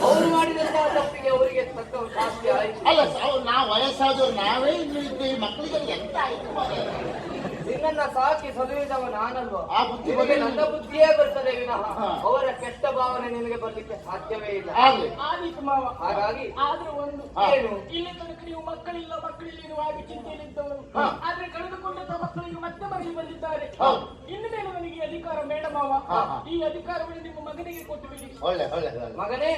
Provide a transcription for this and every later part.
ಅವರು ಮಾಡಿದಂತಹ ತಪ್ಪಿಗೆ ಅವರಿಗೆ ತಕ್ಕ ಶಾಸ್ತಿ ಆಯ್ತು. ಅಲ್ಲ ನಾವು ವಯಸ್ಸಾದವ್ರು ನಾವೇ ಇನ್ನು ಇದ್ದೆ, ಈ ಮಕ್ಕಳಿಗೆ ಎಂತ ಆಯ್ತು? ನಿನ್ನನ್ನ ಸಾಕಿ ಸಲುಹಿದವ ನಾನಲ್ವಾ? ಆ ಬುದ್ಧಿ ನನ್ನ ಬುದ್ಧಿಯೇ ಬರ್ತದೆ ವಿನಃ ಅವರ ಕೆಟ್ಟ ಭಾವನೆ ನಿನಗೆ ಬರ್ಲಿಕ್ಕೆ ಸಾಧ್ಯವೇ ಇಲ್ಲ. ಆದೀತು ಮಾವ. ಹಾಗಾಗಿ ಆದ್ರೆ ಒಂದು ಏನು, ಇಲ್ಲಿ ತನಕ ನೀವು ಮಕ್ಕಳಿಲ್ಲ ಇರುವಾಗ ಚಿಂತೆಯಲ್ಲಿದ್ದವರು, ಆದ್ರೆ ಕಳೆದುಕೊಂಡಂತ ಮಕ್ಕಳಿಗೆ ಮತ್ತೆ ಮರಳಿ ಬಂದಿದ್ದಾರೆ. ಇನ್ನು ಮೇಲೆ ನನಗೆ ಅಧಿಕಾರ ಬೇಡ ಮಾವ. ಈ ಅಧಿಕಾರವನ್ನು ನಿಮ್ಮ ಮಗನಿಗೆ ಕೊಟ್ಟು ಬಿಡಿ. ಒಳ್ಳೆ ಒಳ್ಳೆ ಮಗನೇ,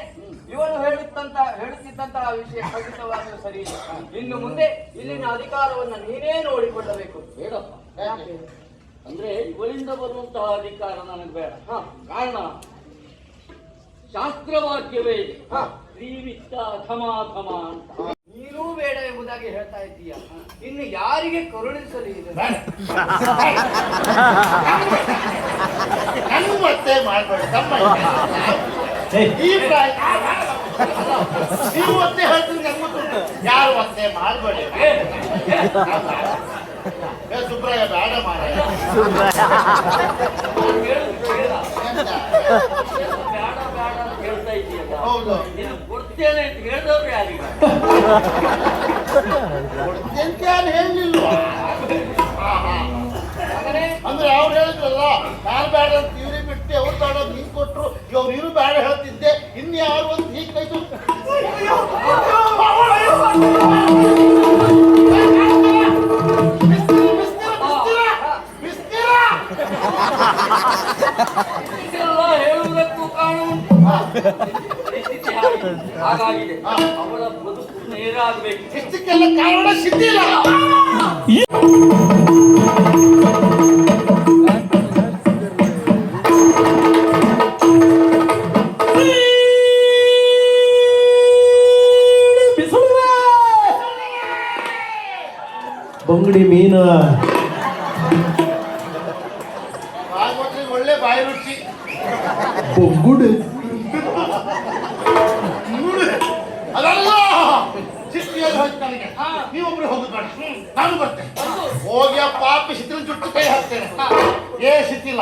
ಇವನು ಹೇಳುತ್ತಿದ್ದಂತಹ ವಿಷಯ ಖಂಡಿತವಾಗಿಯೂ ಸರಿ ಇಲ್ಲ. ಇನ್ನು ಮುಂದೆ ಇಲ್ಲಿನ ಅಧಿಕಾರವನ್ನು ನೀನೇ ನೋಡಿಕೊಳ್ಳಬೇಕು. ಬೇಡಪ್ಪ, ಅಂದ್ರೆ ಇವರಿಂದ ಬರುವಂತಹ ಅಧಿಕಾರ ನನಗೆ ಬೇಡ. ಕಾರಣ ಶಾಸ್ತ್ರವಾಕ್ಯವೇ ಇದೆ, ಶ್ರೀವಿತ್ತ ಧಮಾಧಮ ಅಂತ. ನೀನೂ ಬೇಡ ಎಂಬುದಾಗಿ ಹೇಳ್ತಾ ಇದ್ದೀಯ. ಇನ್ನು ಯಾರಿಗೆ ಕರುಣಿಸಲಿ ಇದು? ನನ್ಗೂ ಮತ್ತೆ ಮಾಡ್ಬೇಡ ತಮ್ಮ. ಈ ಪ್ರಾಯ ನೀವು ಒತ್ತೆ ಹೇಳ್ತೀನಿ, ನಂಗೂ ಯಾರು ಒತ್ತೆ ಮಾಡ್ಬೇಡಿ. ಸುಬ್ರಾಯ ಬೇಡ ಮಾರ. ಹೇಳ್ತಾ ಇದೆಯಲ್ಲ, ಹೌದು, ನೀನು ಕೊಡ್ತೇನೆ ಅಂತ ಹೇಳಿದವ್ರು ಯಾರಿಗೆ? ಕೊಡ್ತೇನೆ ಯಾರು ಹೇಳಿಲ್ವಾ? ಅಂದ್ರೆ ಅವ್ರು ಹೇಳಿದ್ರಲ್ಲ, ನಾನು ಬೇಡ ಅಂತ ಇವ್ರಿಗೆ ಬಿಟ್ಟು ಅವ್ರು ಬೇಡ ನೀನ್ ಕೊಟ್ರು, ಇವ್ರು ಇವ್ರು ಬೇಡ ಹೇಳ್ತಿದ್ದೆ, ಇನ್ಯಾರು ಅಂತ ಹೀಗೆ ಕೈದು ಹೇಳುವುದಕ್ಕೂ ಕಾಣುವುದು ಹಾಗಾಗಿದೆ. ಅವಳ ಬದುಕು ನೇರಾಗಬೇಕು. ಹೆಚ್ಚಕ್ಕೆಲ್ಲ ಕಾರಣ ಸಿದ್ಧಿಲ್ಲ. ಬಂಗಡಿ ಮೀನು ಒಳ್ಳೆ ಬಾಯಿ ರುಚಿ. ಬೊಗ್ಗುಡು ಅದಲ್ಲ ಸಿಟ್ಟಿಯಲ್ಲಿ ಹೋಯ್ತು ನನಗೆ. ನೀವೊಬ್ರು ಹೋಗುದು ಬೇಡ, ನಾನು ಬರ್ತೇನೆ. ಹೋಗಿ ಆ ಪಾಪಿ ಶಿಥಿಲ ಜುಟ್ಟು ಕೈ ಹಾಕ್ತೇನೆ. ಏ ಶಿಥಿಲ,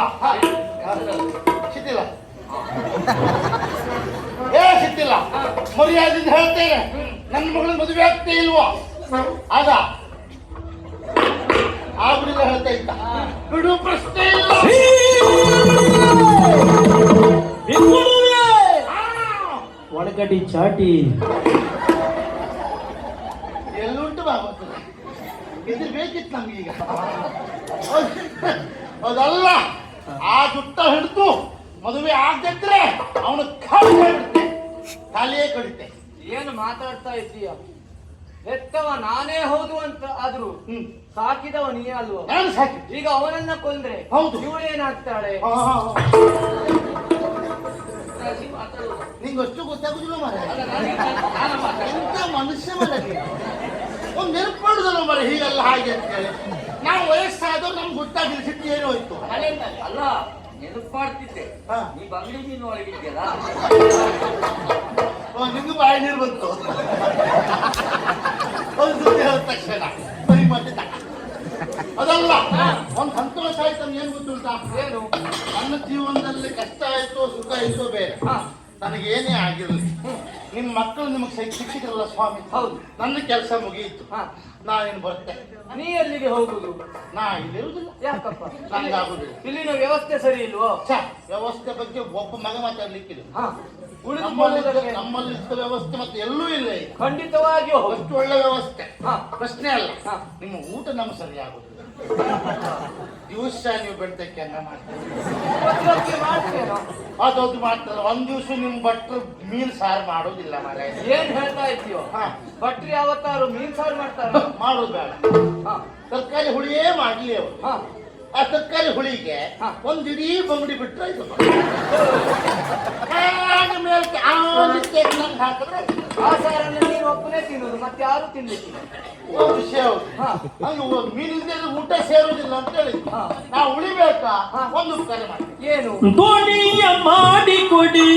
ಶಿಥಿಲ, ಏ ಶಿಥಿಲ, ಮರ್ಯಾದಿಂದ ಹೇಳ್ತೇನೆ, ನನ್ನ ಮಗಳ ಮದುವೆ ಆಗ್ತೇ ಇಲ್ವೋ? ಆಗ ಆಗುದಿಲ್ಲ ಹೇಳ್ತಾ ಇದ್ದ. ಬಿಡು, ಪ್ರಶ್ನೆ ಇಲ್ಲ. ಒಳಗಡಿ ಚಾಟಿ ಎಲ್ಲುಂಟು ಬಾಗುತ್ತದೆ. ಇದು ಬೇಕಿತ್ತು ನಮ್ಗೀಗ. ಅದಲ್ಲ, ಆ ಜುಟ್ಟ ಹಿಡಿದು ಮದುವೆ ಆಗದಿದ್ರೆ ಅವನು ಖಾಲಿಯೇ ಕಡಿತೆ. ಏನು ಮಾತಾಡ್ತಾ ಇದ್ದೀಯ? ಹೆತ್ತವ ನಾನೇ ಹೌದು ಅಂತ ಆದ್ರೂ ಸಾಕಿದವ ನೀ ಅಲ್ವ? ನಾನು ಸಾಕಿ. ಈಗ ಅವನನ್ನ ಕೊಂದ್ರೆ ಹೌದು, ಇವಳೇನಾಗ್ತಾಳೆ? ನಿಂಗೆ ಅಷ್ಟು ಗೊತ್ತಾಗುದಿಲ್ಲ ಮರ. ಎಂತ ಮನುಷ್ಯ ಮರ, ಒಂದು ನೆನಪು ಮಾಡುದಲ್ಲ ಮರ, ಹೀಗಲ್ಲ ಹಾಗೆ ಅಂತ ಹೇಳಿ. ನಾವು ವಯಸ್ಸಾದವ್ರು ನಮ್ಗೆ ಗೊತ್ತಾಗಿಲ್ಲ, ಸಿಟ್ಟು ಏನೋ ಹೋಯ್ತು. ಅಲ್ಲ, ನೆನಪು ಮಾಡ್ತಿದ್ದೆ, ನೀ ಬಂಗಡಿ ಮೀನು ಒಳಗಿದ್ಯಲ್ಲ, ನಿಂಗೂ ಬಾಯಿ ನೀರು ಬಂತು. ಒಂದು ಸುದ್ದಿ ಹೇಳಿದ ತಕ್ಷಣ ಬರೀ ಮತ್ತೆ ಅದಲ್ಲ, ಒಂದು ಸಂತೋಷ ಆಯ್ತು. ಏನ್ ಗೊತ್ತುಂಟಾ? ಏನು? ನನ್ನ ಜೀವನದಲ್ಲಿ ಕಷ್ಟ ಆಯ್ತೋ ಸುಖ ಆಯ್ತೋ ಬೇರೆ, ನನಗೇನೇ ಆಗಿರಲಿ, ನಿಮ್ಮ ಮಕ್ಕಳು ನಿಮಗೆ ಶಿಕ್ಷಕರಲ್ಲ ಸ್ವಾಮಿ. ಹೌದು, ನನ್ನ ಕೆಲಸ ಮುಗಿಯಿತು, ನಾನೇನು ಬರ್ತೇನೆ. ನೀ ಎಲ್ಲಿಗೆ ಹೋಗುದು? ನಾ ಇಲ್ಲಿರುವುದಿಲ್ಲ. ಯಾಕಪ್ಪ? ನಂಗಾಗುದಿಲ್ಲ. ಇಲ್ಲಿನ ವ್ಯವಸ್ಥೆ ಸರಿ ಇಲ್ವೋ? ವ್ಯವಸ್ಥೆ ಬಗ್ಗೆ ಒಬ್ಬ ಮಗ ಮಾತಾಡ್ಲಿಕ್ಕಿಲ್ಲ. ಉಳಿದುಕೊಳ್ಳುವುದಕ್ಕೆ ನಮ್ಮಲ್ಲಿದ್ದ ವ್ಯವಸ್ಥೆ ಮತ್ತೆ ಎಲ್ಲೂ ಇಲ್ಲ. ಖಂಡಿತವಾಗಿಯೂ ಅಷ್ಟು ಒಳ್ಳೆ ವ್ಯವಸ್ಥೆ, ಪ್ರಶ್ನೆ ಅಲ್ಲ. ನಿಮ್ಮ ಊಟ ನಮ್ಗೆ ಸರಿ ಆಗುದಿಲ್ಲ. ದಿವಸ ನೀವು ಬೆಳ್ತಕ್ಕೆ ಅನ್ನ ಮಾಡ್ತೀರಿ, ಅದೊಂದು ಮಾಡ್ತಾರೆ. ಒಂದ್ ದಿವಸ ನಿಮ್ ಭಟ್ರು ಮೀನ್ ಸಾರು ಮಾಡೋದಿಲ್ಲ ಮಾರ. ಏನ್ ಹೇಳ್ತಾ ಇದ್ದೀಯೋ? ಭಟ್ರಿ ಯಾವತ್ತಾರು ಮೀನ್ ಸಾರು ಮಾಡ್ತಾರ? ಮಾಡೋದು ಬೇಡ, ತರಕಾರಿ ಹುಳಿಯೇ ಮಾಡ್ಲಿ ಅವರು. ಆ ತರಕಾರಿ ಹುಳಿಗೆ ಒಂದ್ ಇಡೀ ಬಂಗಡಿ ಬಿಟ್ರೆ ಇದು ಹಾಕಿದ್ರೆ ಆ ಸಾರನ್ನು ನೀನು ಒಬ್ಬನೇ ತಿನ್ನೋದು, ಮತ್ತೆ ಯಾರು ತಿನ್ಲಿಕ್ಕಿಲ್ಲ. ವಿಷಯ ಹೌದು. ಮೀನಿಂದ ಊಟ ಸೇರುವುದಿಲ್ಲ ಅಂತ ಹೇಳಿದ್ವಿ. ನಾವು ಉಳಿಬೇಕಾ? ಒಂದು ಉಪಕಾರ ಮಾಡಿ. ಏನು? ದೋಣಿಯ ಮಾಡಿಕೊಡಿ,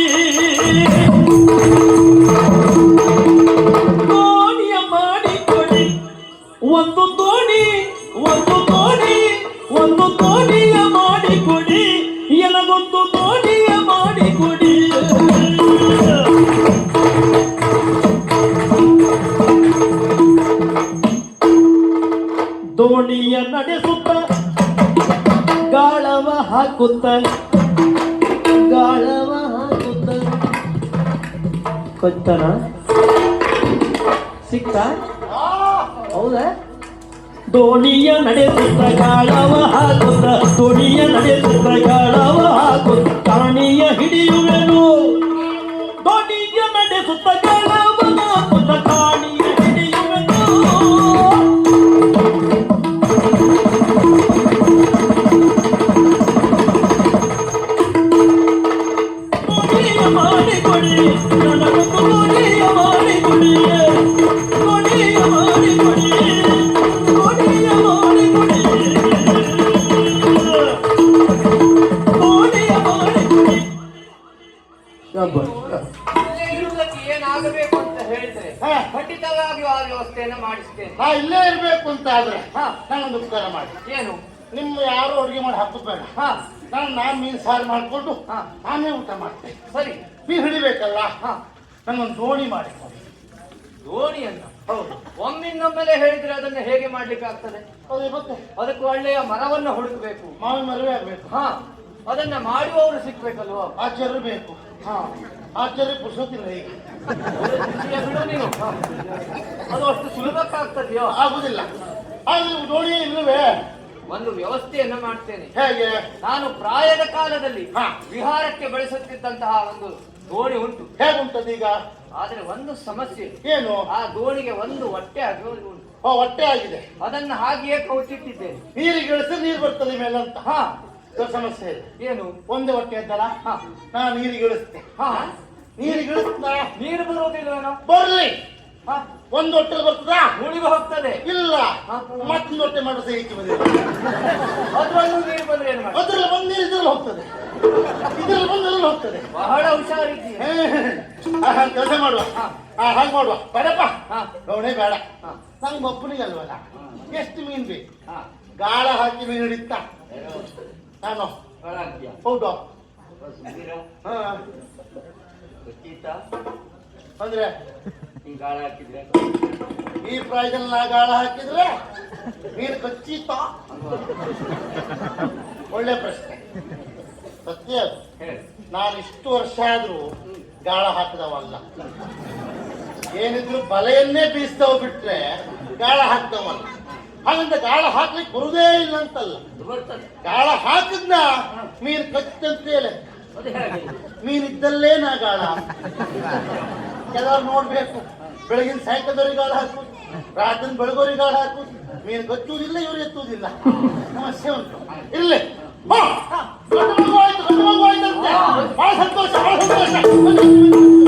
ದೋಣಿಯ ಮಾಡಿಕೊಡಿ, ಒಂದು ದೋಣಿ, ಒಂದು ದೋಣಿ, ಒಂದು ದೋಣಿಯ ಮಾಡಿಕೊಡಿ, ಎಲ ಹಾಕುತ್ತ ಗಾಳವ ಹಾಕುತ್ತ ಕೊತ್ತನ ಸಿಕ್ಕ ಹೌದಾ ದೋಣಿಯ ನಡೆಸುತ್ತ ಗಾಳವ ಹಾಕುತ್ತ ದೋಣಿಯ ನಡೆಸುತ್ತ ಗಾಳವ ಹಾಕುತ್ತ ಕಾಣಿಯ ಹಿಡಿಯುವೆನು ದೋಣಿಯ ನಡೆಸುತ್ತ ಗಾಳವ ಹಾಕುತ್ತ ಕಾಣಿಯ ಹಿಡಿಯುವೆನು ದೋಣಿಯ ಮಾಡಿಕೊಡಿ ನನಗೊಂದು ದೋಣಿಯ ಮಾಡಿಕೊಡಿ ದೋಣಿಯ ಮಾಡಿಕೊಡಿ ದೋಣಿಯ ಮಾಡಿಕೊಡಿ ದೋಣಿಯ ಮಾಡಿಕೊಡಿ ಇಲ್ಲೇ ಇರುವುದಕ್ಕೆ ಏನಾಗಬೇಕು ಅಂತ ಹೇಳಿದ್ರೆ ಹಾ. ಖಂಡಿತವಾಗಿಯೂ ಆ ವ್ಯವಸ್ಥೆಯನ್ನು ಮಾಡಿಸ್ತೇನೆ. ನಾ ಇಲ್ಲೇ ಇರ್ಬೇಕು ಅಂತ ಆದ್ರೆ ಹಾ. ನಾನೊಂದು ಉಪಕಾರ ಮಾಡಿ ಏನು? ನಿಮ್ಮ ಯಾರು ಅಡುಗೆ ಮಾಡಿ ಹಾಕೋದು ಬೇಡ ಹಾ ನಾನು ಮೀನು ಸಾರು ಮಾಡಿಕೊಂಡು ಹಾ. ನಾನೇ ಊಟ ಮಾಡ್ತೇನೆ. ಸರಿ. ಮೀನು ಹಿಡಿಬೇಕಲ್ಲ ಹಾ ನಂಗೊಂದು ದೋಣಿ ಮಾಡಿಕೊಡಿ. ದೋಣಿಯನ್ನ ಹೌದು ಒಮ್ಮಿನ್ನೊಮ್ಮೆಲೆ ಹೇಳಿದ್ರೆ ಅದನ್ನು ಹೇಗೆ ಮಾಡ್ಲಿಕ್ಕೆ ಆಗ್ತದೆ? ಹೌದು ಮತ್ತೆ ಅದಕ್ಕೆ ಒಳ್ಳೆಯ ಮರವನ್ನು ಹುಡುಕಬೇಕು. ಮಾವಿನ ಮರವೇ ಆಗ್ಬೇಕು. ಹಾ ಅದನ್ನ ಮಾಡುವವರು ಸಿಗ್ಬೇಕಲ್ವಾ? ಆಚಾರ್ಯ ಬೇಕು. ಹಾ ಆಚಾರ್ಯ ಪುರುಷೋತ್ತಿಲ್ಲ ಈಗ ಬಿಸಿಯ ಬಿಡು ನೀನು. ಹಾ. ಅದು ಅಷ್ಟು ಸುಲಭಕ್ಕಾಗ್ತದೆಯೋ? ಆಗುದಿಲ್ಲ. ಆದ್ರೆ ದೋಣಿಯೇ ಇಲ್ಲವೇ? ಒಂದು ವ್ಯವಸ್ಥೆಯನ್ನ ಮಾಡ್ತೇನೆ. ಹೇಗೆ? ನಾನು ಪ್ರಾಯದ ಕಾಲದಲ್ಲಿ ಹಾ. ವಿಹಾರಕ್ಕೆ ಬಳಸುತ್ತಿದ್ದಂತಹ ಒಂದು ದೋಣಿ ಉಂಟು. ಹೇಗುಂಟದೀಗ? ಆದ್ರೆ ಒಂದು ಸಮಸ್ಯೆ, ಏನು? ಆ ದೋಣಿಗೆ ಒಂದು ಹೊಟ್ಟೆ ಆಗಿ ಉಂಟು. ಹೊಟ್ಟೆ ಆಗಿದೆ. ಅದನ್ನ ಹಾಗೆಯೇ ಕೌಚಿಟ್ಟಿದ್ದೇನೆ. ನೀರಿಗೆ ಇಳಿಸಿ ನೀರು ಬರ್ತದೆ ಮೇಲೆ ಅಂತ. ಹಾ ಇದು ಸಮಸ್ಯೆ ಇದೆ. ಏನು? ಒಂದೇ ಹೊಟ್ಟೆ ಇದ್ದಲ್ಲ ಹಾ ನಾ ನೀರಿಗೆ ಇಳಿಸ್ತೆ. ಹಾ ನೀರಿಗೆ ಇಳಿಸ್ತ ನೀರು ಬರುವುದಿಲ್ವೇನೋ? ಬರ್ಲಿ. ಹಾ ಒಂದು ಹೊಟ್ಟೆ ಬರ್ತದಾ? ಮುಳಿಗೆ ಹೋಗ್ತದೆ. ಇಲ್ಲ. ಹಾ. ಮತ್ತೊಂದು ಹೊಟ್ಟೆ ಮಾಡುವ ಸಹಿಕೆ ಬಂದಿದೆ. ಅದ್ರಲ್ಲೂ ನೀರು ಬಂದ್ರೆ ಏನು ಮಾಡಿ? ಅದ್ರಲ್ಲಿ ಬಂದು ನೀರು ಇದ್ರಲ್ಲಿ ಹೋಗ್ತದೆ, ಇದ್ರಲ್ಲಿ ಬಂದು ಅದ್ರಲ್ಲಿ ಹೋಗ್ತದೆ. ಬಹಳ ಹುಷಾರಿದ್ದೀಯ. ಕೆಲಸ ಮಾಡುವ. ಹಾಗೆ ಮಾಡುವ. ಬೇಡಪ್ಪ ಹಾ ದೋಣಿ ಬೇಡ. ಹಾ ನಂಗೆ ಒಬ್ಬನಿಗೆ ಅಲ್ವಲ್ಲ. ಎಷ್ಟು ಮೀನು ಬೇಕು? ಹಾ ಗಾಳ ಹಾಕಿ ಮೀನು ಹಿಡಿತಾ ನಾನು. ಒಳಾಗ್ತೀಯ ಹೌದು. ಸುಂದರ ಹಾ ಗೊತ್ತೀತ ಅಂದ್ರೆ ಹಿಂಗ್ ಗಾಳ ಹಾಕಿದ್ರೆ ಈ ಪ್ರಾಯದಲ್ಲಿ ನಾ ಗಾಳ ಹಾಕಿದ್ರೆ ನೀರು ಕಚ್ಚೀತ? ಒಳ್ಳೆ ಪ್ರಶ್ನೆ. ಸತ್ಯ ಅದು. ಹೇಳಿ. ನಾನು ಇಷ್ಟು ವರ್ಷ ಆದ್ರೂ ಗಾಳ ಹಾಕಿದವಲ್ಲ. ಏನಿದ್ರು ಬಲೆಯನ್ನೇ ಬೀಸ್ತವ ಬಿಟ್ರೆ ಗಾಳ ಹಾಕ್ದವಲ್ಲ. ಹಾಗಂತ ಗಾಳ ಹಾಕ್ಲಿಕ್ಕೆ ಬರುದೇ ಇಲ್ಲ ಅಂತಲ್ಲ. ಅದು ಬರ್ತದೆ. ಗಾಳ ಹಾಕಿದ್ನ ಮೀನು ಕಚ್ಚಂತೇಳೆ. ಅದು ಹೇಗೆ? ಮೀನಿದ್ದಲ್ಲೇ ನಾ ಗಾಳ. ಕೆಲವರು ನೋಡ್ಬೇಕು, ಬೆಳಗಿನ ಸಾಯಂಕಾಲದವ್ರಿಗೆ ಗಾಳ ಹಾಕುದು, ರಾತ್ರಿ ಬೆಳಗೋರಿಗೆ ಗಾಳ ಹಾಕುದು. ಮೀನು ಕಚ್ಚುವುದಿಲ್ಲ, ಇವರು ಎತ್ತುವುದಿಲ್ಲ. ಸಮಸ್ಯೆ ಉಂಟು. ಇರ್ಲಿ. ಗಂಡು ಮಗು ಆಯ್ತು, ಗಂಡು ಮಗು ಆಯ್ತಂತೆ. ಬಹಳ ಸಂತೋಷ, ಬಹಳ ಸಂತೋಷ.